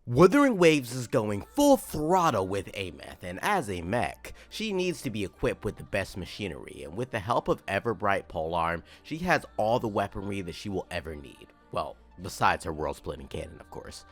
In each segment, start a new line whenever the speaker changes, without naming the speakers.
Wuthering Waves is going full throttle with Aemeath, and as a mech, she needs to be equipped with the best machinery, and with the help of Everbright Polestar, she has all the weaponry that she will ever need. Well, besides her world-splitting cannon, of course.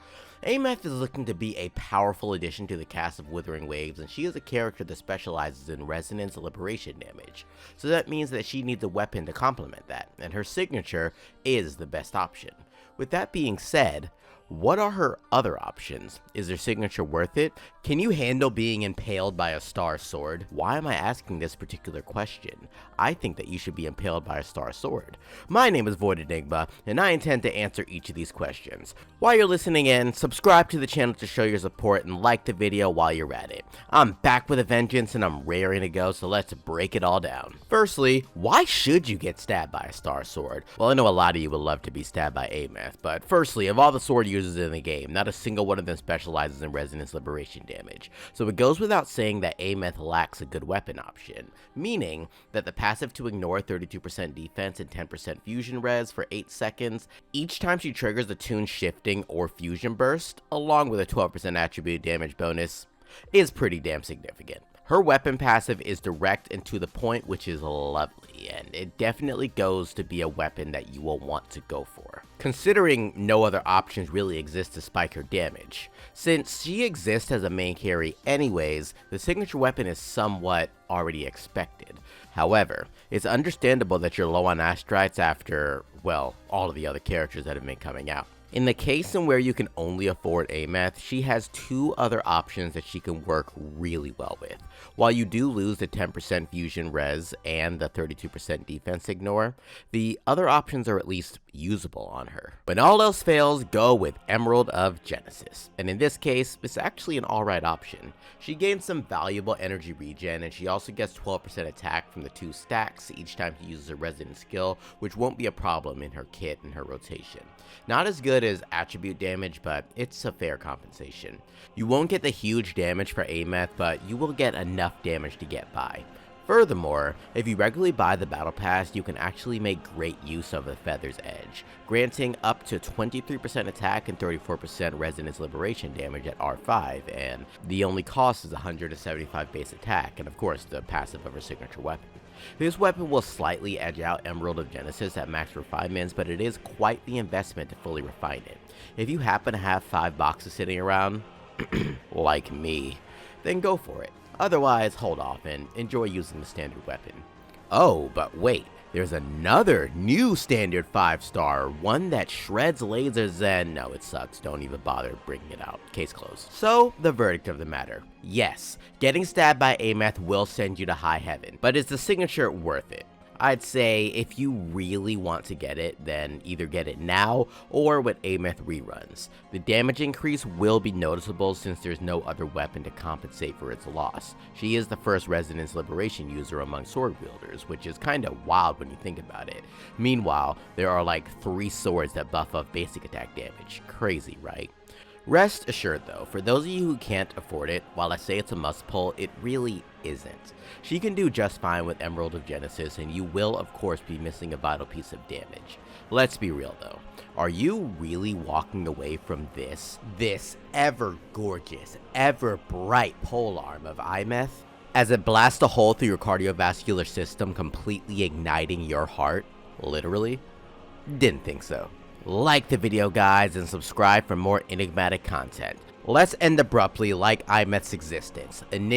Aemeath is looking to be a powerful addition to the cast of Wuthering Waves, and she is a character that specializes in resonance liberation damage, so that means that she needs a weapon to complement that, and her signature is the best option. With that being said, what are her other options? Is her signature worth it? Can you handle being impaled by a star sword? Why am I asking this particular question? I think that you should be impaled by a star sword. My name is VoidEnigma, and I intend to answer each of these questions. While you're listening in, subscribe to the channel to show your support and like the video while you're at it. I'm back with a vengeance and I'm raring to go, so let's break it all down. Firstly, why should you get stabbed by a star sword? Well, I know a lot of you would love to be stabbed by Aemeath, but firstly, of all the sword users in the game, not a single one of them specializes in resonance liberation damage, so it goes without saying that Aemeath lacks a good weapon option, meaning that the passive to ignore 32% defense and 10% fusion res for 8 seconds each time she triggers a tune shifting or fusion burst, along with a 12% attribute damage bonus, is pretty damn significant. Her weapon passive is direct and to the point, which is lovely, and it definitely goes to be a weapon that you will want to go for, considering no other options really exist to spike her damage. Since she exists as a main carry anyways, the signature weapon is somewhat already expected. However, it's understandable that you're low on astrites after, well, all of the other characters that have been coming out. In the case in where you can only afford Aemeath, she has two other options that she can work really well with. While you do lose the 10% fusion res and the 32% defense ignore, the other options are at least usable on her. When all else fails, go with Emerald of Genesis, and in this case, it's actually an alright option. She gains some valuable energy regen, and she also gets 12% attack from the 2 stacks each time she uses a resonant skill, which won't be a problem in her kit and her rotation. Not as good as attribute damage, but it's a fair compensation. You won't get the huge damage for Aemeath, but you will get enough damage to get by. Furthermore, if you regularly buy the battle pass, you can actually make great use of the Feather's Edge, granting up to 23% attack and 34% resonance liberation damage at R5, and the only cost is 175 base attack, and of course the passive of her signature weapon. This weapon will slightly edge out Emerald of Genesis at max refinements, but it is quite the investment to fully refine it. If you happen to have 5 boxes sitting around, like me, then go for it. Otherwise, hold off and enjoy using the standard weapon. Oh, but wait, there's another new standard 5-star, one that shreds lasers and no, it sucks, don't even bother bringing it out, case closed. So, the verdict of the matter. Yes, getting stabbed by Aemeath will send you to high heaven, but is the signature worth it? I'd say if you really want to get it, then either get it now or when Aemeath reruns. The damage increase will be noticeable since there's no other weapon to compensate for its loss. She is the first resonance liberation user among sword wielders, which is kinda wild when you think about it. Meanwhile, there are like 3 swords that buff up basic attack damage. Crazy, right? Rest assured though, for those of you who can't afford it, while I say it's a must pull, it really isn't. She can do just fine with Emerald of Genesis, and you will of course be missing a vital piece of damage. Let's be real though, are you really walking away from this ever gorgeous, ever bright polearm of Aemeath, as it blasts a hole through your cardiovascular system, completely igniting your heart? Literally? Didn't think so. Like the video guys and subscribe for more enigmatic content. Let's end abruptly like Aemeath's existence.